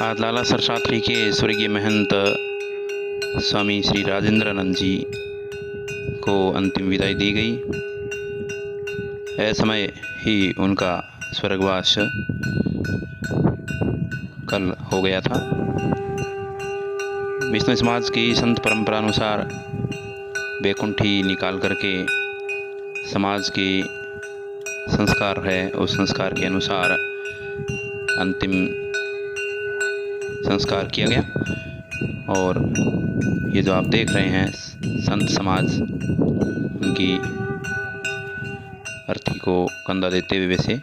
आज लालासर शास्त्री के स्वर्गीय महंत स्वामी श्री राजेंद्रानंद जी को अंतिम विदाई दी गई। असमय ही उनका स्वर्गवास कल हो गया था। विष्णु समाज की संत परंपरा अनुसार बैकुंठी निकाल करके समाज के संस्कार है, उस संस्कार के अनुसार अंतिम संस्कार किया गया। और ये जो आप देख रहे हैं संत समाज उनकी अर्थी को कंधा देते हुए वैसे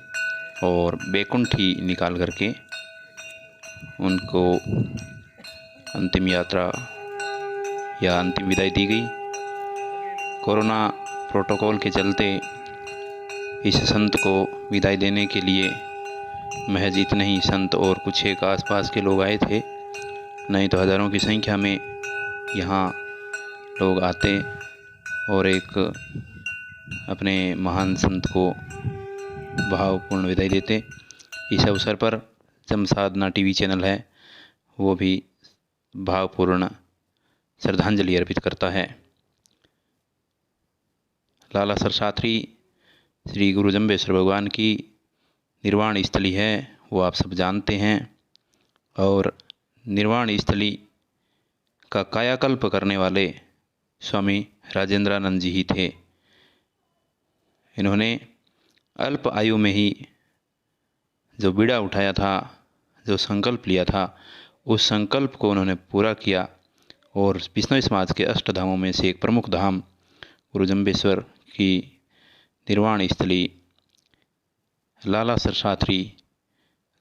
और बैकुंठी निकाल करके उनको अंतिम यात्रा या अंतिम विदाई दी गई। कोरोना प्रोटोकॉल के चलते इस संत को विदाई देने के लिए महज इतने ही संत और कुछ एक आसपास के लोग आए थे, नहीं तो हज़ारों की संख्या में यहाँ लोग आते और एक अपने महान संत को भावपूर्ण विदाई देते। इस अवसर पर जमसाधना टीवी चैनल है, वो भी भावपूर्ण श्रद्धांजलि अर्पित करता है। लालासर शास्त्री श्री गुरु जम्बेश्वर भगवान की निर्वाण स्थली है, वो आप सब जानते हैं। और निर्वाण स्थली का कायाकल्प करने वाले स्वामी राजेंद्रानंद जी ही थे। इन्होंने अल्प आयु में ही जो बीड़ा उठाया था, जो संकल्प लिया था, उस संकल्प को उन्होंने पूरा किया और विष्णु समाज के अष्टधामों में से एक प्रमुख धाम गुरु जम्बेश्वर की निर्वाण स्थली लालासर शास्त्री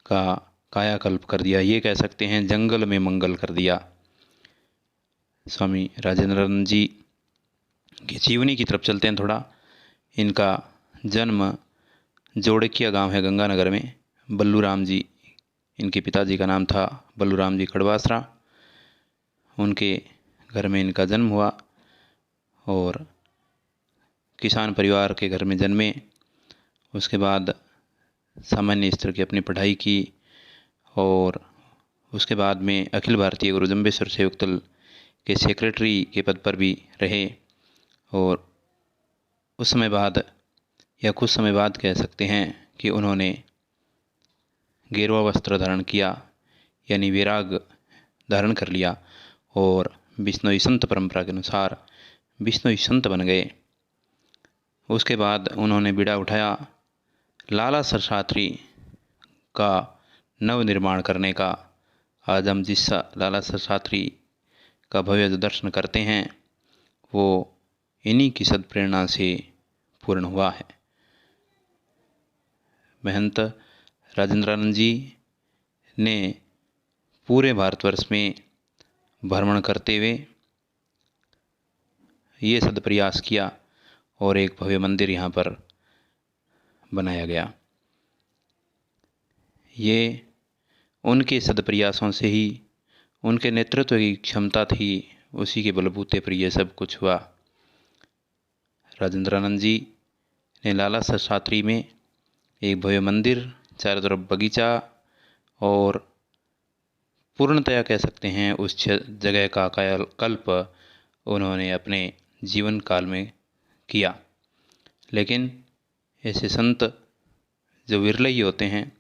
का कायाकल्प कर दिया। ये कह सकते हैं जंगल में मंगल कर दिया। स्वामी राजेंद्रानंद जी की जीवनी की तरफ चलते हैं थोड़ा। इनका जन्म जोड़किया गांव है गंगानगर में। बल्लूराम जी इनके पिताजी का नाम था, बल्लूराम जी कड़वासरा। उनके घर में इनका जन्म हुआ और किसान परिवार के घर में जन्मे। उसके बाद सामान्य स्तर की अपनी पढ़ाई की और उसके बाद में अखिल भारतीय गुरु जम्बेश्वर सेवक दल के सेक्रेटरी के पद पर भी रहे। और उस समय बाद या कुछ समय बाद कह सकते हैं कि उन्होंने गेरुआ वस्त्र धारण किया, यानी वैराग धारण कर लिया और विष्णुई संत परंपरा के अनुसार विष्णुई संत बन गए। उसके बाद उन्होंने बीड़ा उठाया लालासर शास्त्री का नव निर्माण करने का। आज हम जिस लालासर शास्त्री का भव्य दर्शन करते हैं वो इन्हीं की सद्प्रेरणा से पूर्ण हुआ है। महंत राजेंद्रानंद जी ने पूरे भारतवर्ष में भ्रमण करते हुए ये सदप्रयास किया और एक भव्य मंदिर यहाँ पर बनाया गया। ये उनके सदप्रयासों से ही, उनके नेतृत्व की क्षमता थी, उसी के बलबूते पर यह सब कुछ हुआ। राजेंद्रानंद जी ने लालासर शास्त्री में एक भव्य मंदिर, चारों तरफ बगीचा और पूर्णतया कह सकते हैं उस जगह का कायाकल्प उन्होंने अपने जीवन काल में किया। लेकिन ऐसे संत जो विरले ही होते हैं,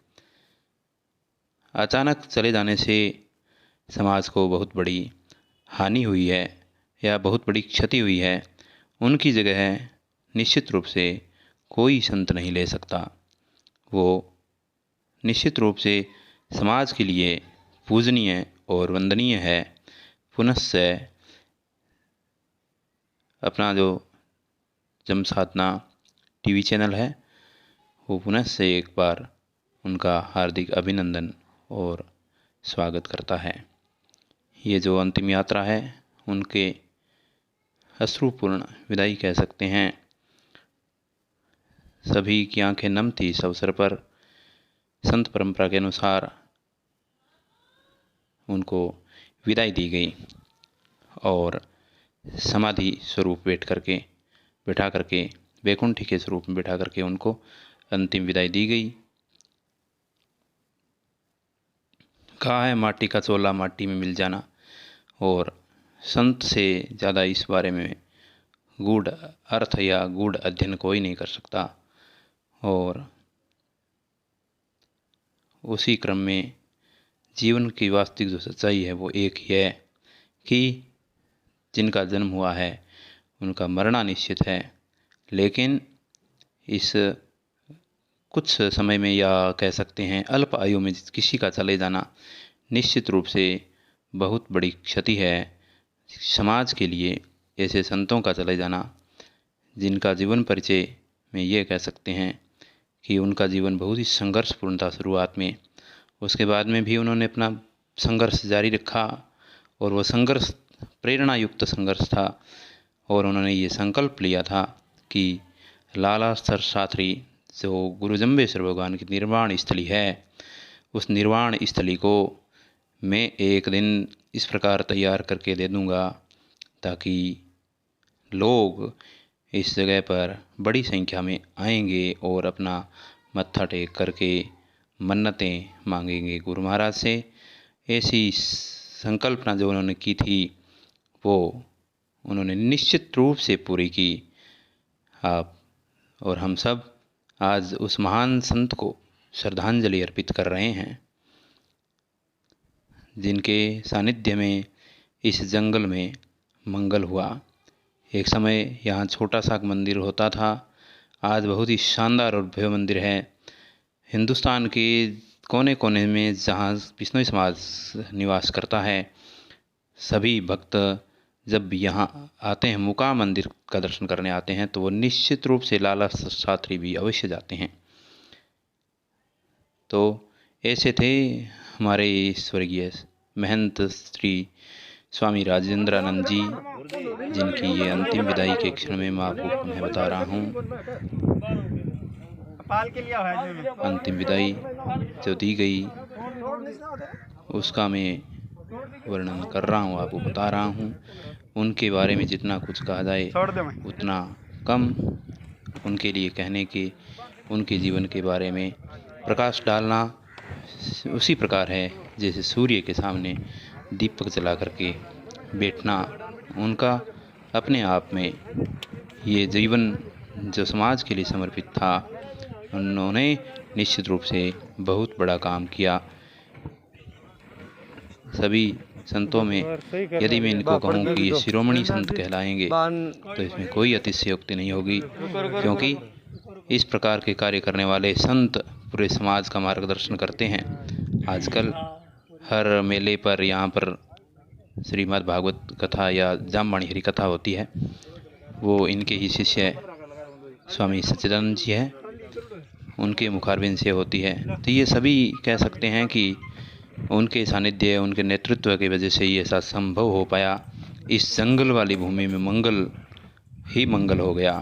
अचानक चले जाने से समाज को बहुत बड़ी हानि हुई है या बहुत बड़ी क्षति हुई है। उनकी जगह निश्चित रूप से कोई संत नहीं ले सकता। वो निश्चित रूप से समाज के लिए पूजनीय और वंदनीय है। पुनश्च अपना जो जमसाधना टीवी चैनल है वो पुनः से एक बार उनका हार्दिक अभिनंदन और स्वागत करता है। ये जो अंतिम यात्रा है उनके अश्रुपूर्ण विदाई कह सकते हैं। सभी की आंखें नम थी इस अवसर पर। संत परंपरा के अनुसार उनको विदाई दी गई और समाधि स्वरूप बैठा करके बैकुंठी के स्वरूप में बैठा करके उनको अंतिम विदाई दी गई। कहा है माटी का चोला माटी में मिल जाना, और संत से ज़्यादा इस बारे में गूढ़ अर्थ या गूढ़ अध्ययन कोई नहीं कर सकता। और उसी क्रम में जीवन की वास्तविक जो सच्चाई है वो एक ही है कि जिनका जन्म हुआ है उनका मरना निश्चित है, लेकिन इस कुछ समय में या कह सकते हैं अल्प आयु में किसी का चले जाना निश्चित रूप से बहुत बड़ी क्षति है समाज के लिए। ऐसे संतों का चले जाना जिनका जीवन परिचय में ये कह सकते हैं कि उनका जीवन बहुत ही संघर्षपूर्ण था शुरुआत में, उसके बाद में भी उन्होंने अपना संघर्ष जारी रखा, और वह संघर्ष प्रेरणा युक्त संघर्ष था। और उन्होंने ये संकल्प लिया था कि लाला शास्त्री जो गुरु जम्बेश्वर भगवान की निर्वाण स्थली है, उस निर्वाण स्थली को मैं एक दिन इस प्रकार तैयार करके दे दूँगा ताकि लोग इस जगह पर बड़ी संख्या में आएंगे और अपना मत्था टेक करके मन्नतें मांगेंगे गुरु महाराज से। ऐसी संकल्पना जो उन्होंने की थी वो उन्होंने निश्चित रूप से पूरी की। आप और हम सब आज उस महान संत को श्रद्धांजलि अर्पित कर रहे हैं जिनके सानिध्य में इस जंगल में मंगल हुआ। एक समय यहाँ छोटा सा मंदिर होता था, आज बहुत ही शानदार और भव्य मंदिर है। हिंदुस्तान के कोने कोने में जहाँ बिश्नोई समाज निवास करता है, सभी भक्त जब यहाँ आते हैं मुकाम मंदिर का दर्शन करने आते हैं तो वो निश्चित रूप से लाला शास्त्री भी अवश्य जाते हैं। तो ऐसे थे हमारे स्वर्गीय महंत श्री स्वामी राजेंद्रानंद जी, जिनकी ये अंतिम विदाई के क्षण में मैं आपको पुनः बता रहा हूँ। अंतिम विदाई जो दी गई उसका मैं वर्णन कर रहा हूँ, आपको बता रहा हूँ। उनके बारे में जितना कुछ कहा जाए उतना कम उनके लिए कहने के, उनके जीवन के बारे में प्रकाश डालना उसी प्रकार है जैसे सूर्य के सामने दीपक जला करके बैठना। उनका अपने आप में ये जीवन जो समाज के लिए समर्पित था, उन्होंने निश्चित रूप से बहुत बड़ा काम किया। सभी संतों में यदि मैं इनको कहूँ कि ये शिरोमणि संत कहलाएंगे तो इसमें कोई अतिशयोक्ति नहीं होगी, क्योंकि इस प्रकार के कार्य करने वाले संत पूरे समाज का मार्गदर्शन करते हैं। आजकल हर मेले पर यहाँ पर श्रीमद् भागवत कथा या जामवाणी हरि कथा होती है, वो इनके ही शिष्य स्वामी सच्चिदानंद जी है, उनके मुखारबिंद से होती है। तो ये सभी कह सकते हैं कि उनके सानिध्य, उनके नेतृत्व की वजह से ये ऐसा संभव हो पाया। इस जंगल वाली भूमि में मंगल ही मंगल हो गया।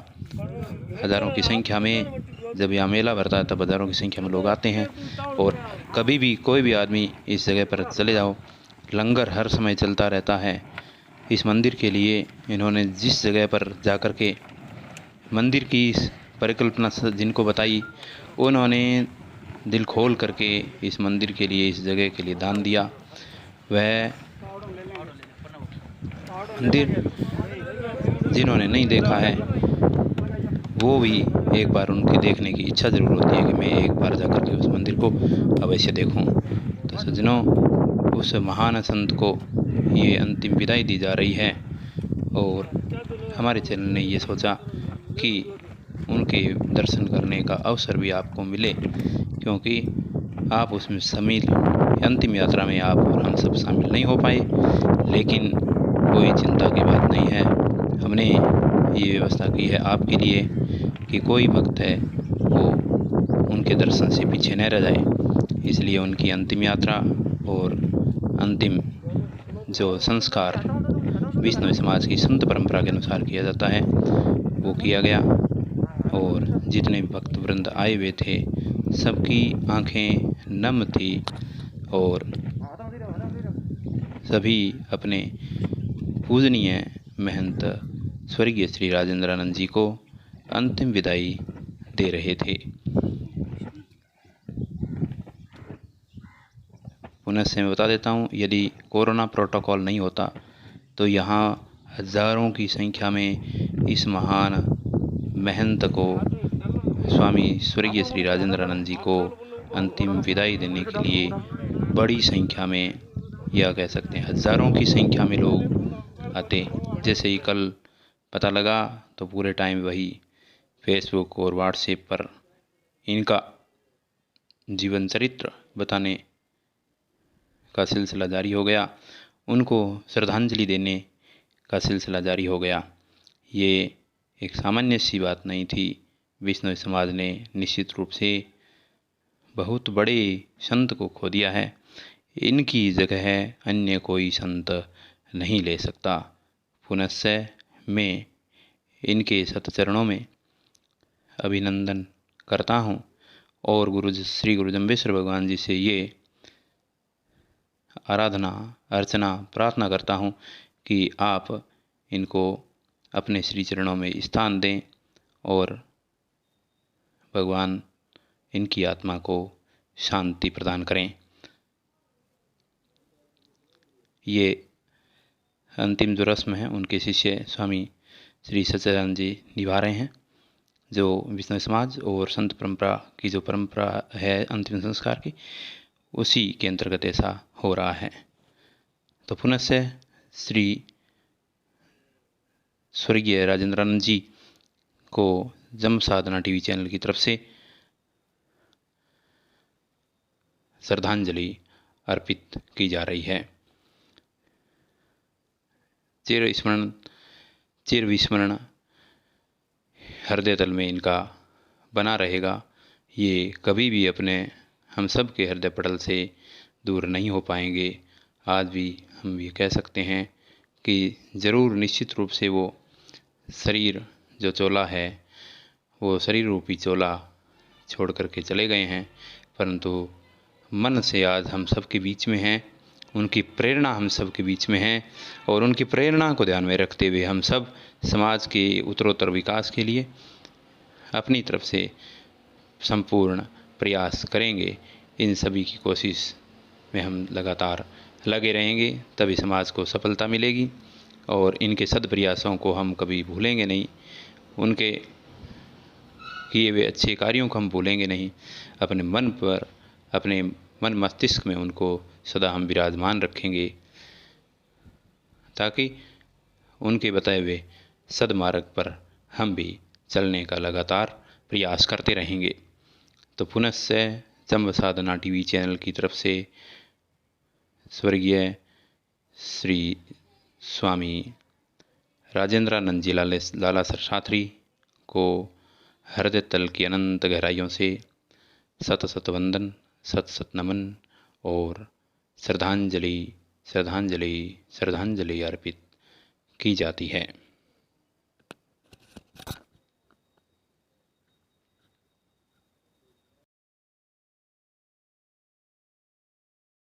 हज़ारों की संख्या में जब यह मेला भरता है तब हज़ारों की संख्या में लोग आते हैं, और कभी भी कोई भी आदमी इस जगह पर चले जाओ, लंगर हर समय चलता रहता है। इस मंदिर के लिए इन्होंने जिस जगह पर जाकर के मंदिर की परिकल्पना जिनको बताई, उन्होंने दिल खोल करके इस मंदिर के लिए, इस जगह के लिए दान दिया। वह मंदिर जिन्होंने नहीं देखा है वो भी एक बार उनकी देखने की इच्छा ज़रूर होती है कि मैं एक बार जाकर के उस मंदिर को अवश्य देखूं। तो सज्जनों, उस महान संत को ये अंतिम विदाई दी जा रही है, और हमारे चैनल ने ये सोचा कि उनके दर्शन करने का अवसर भी आपको मिले, क्योंकि आप उसमें शामिल, अंतिम यात्रा में आप और हम सब शामिल नहीं हो पाए, लेकिन कोई चिंता की बात नहीं है। हमने ये व्यवस्था की है आपके लिए कि कोई भक्त है वो उनके दर्शन से पीछे न रह जाए। इसलिए उनकी अंतिम यात्रा और अंतिम जो संस्कार वैष्णव समाज की संत परंपरा के अनुसार किया जाता है वो किया गया, और जितने भी भक्त वृंद आए हुए थे सबकी आंखें नम थी, और सभी अपने पूजनीय महंत स्वर्गीय श्री राजेंद्रानंद जी को अंतिम विदाई दे रहे थे। पुनः से मैं बता देता हूँ, यदि कोरोना प्रोटोकॉल नहीं होता तो यहाँ हजारों की संख्या में इस महान महंत को, स्वामी स्वर्गीय श्री राजेंद्रानंद जी को अंतिम विदाई देने के लिए बड़ी संख्या में, या कह सकते हैं हजारों की संख्या में लोग आते। जैसे ही कल पता लगा तो पूरे टाइम वही फेसबुक और व्हाट्सएप पर इनका जीवन चरित्र बताने का सिलसिला जारी हो गया, उनको श्रद्धांजलि देने का सिलसिला जारी हो गया। ये एक सामान्य सी बात नहीं थी। वैष्णव समाज ने निश्चित रूप से बहुत बड़े संत को खो दिया है। इनकी जगह अन्य कोई संत नहीं ले सकता। पुनश्च मैं इनके सतचरणों में अभिनंदन करता हूँ और श्री गुरु जम्बेश्वर भगवान जी से ये आराधना अर्चना प्रार्थना करता हूँ कि आप इनको अपने श्री चरणों में स्थान दें और भगवान इनकी आत्मा को शांति प्रदान करें। ये अंतिम जो रस्म है उनके शिष्य स्वामी श्री सच्चिदानंद जी निभा रहे हैं, जो वैष्णव समाज और संत परंपरा की जो परंपरा है अंतिम संस्कार की, उसी के अंतर्गत ऐसा हो रहा है। तो पुनः से श्री स्वर्गीय राजेंद्रानंद जी को जन्म साधना टीवी चैनल की तरफ से श्रद्धांजलि अर्पित की जा रही है। चिर विस्मरण हृदय तल में इनका बना रहेगा। ये कभी भी अपने हम सब के हृदय पटल से दूर नहीं हो पाएंगे। आज भी हम ये कह सकते हैं कि ज़रूर निश्चित रूप से वो शरीर जो चोला है, वो शरीर रूपी चोला छोड़ करके चले गए हैं, परंतु मन से आज हम सब के बीच में हैं। उनकी प्रेरणा हम सब के बीच में है और उनकी प्रेरणा को ध्यान में रखते हुए हम सब समाज के उत्तरोत्तर विकास के लिए अपनी तरफ से संपूर्ण प्रयास करेंगे। इन सभी की कोशिश में हम लगातार लगे रहेंगे, तभी समाज को सफलता मिलेगी और इनके सद्प्रयासों को हम कभी भूलेंगे नहीं। उनके किए हुए अच्छे कार्यों को हम भूलेंगे नहीं। अपने मन पर, अपने मन मस्तिष्क में उनको सदा हम विराजमान रखेंगे, ताकि उनके बताए हुए सदमार्ग पर हम भी चलने का लगातार प्रयास करते रहेंगे। तो पुनश्च जम्ब साधना टीवी चैनल की तरफ से स्वर्गीय श्री स्वामी राजेंद्रानंद जी लाला सर शास्त्री को हृदय तल की अनंत गहराइयों से सत सत वंदन, सत सत नमन और श्रद्धांजलि अर्पित की जाती है।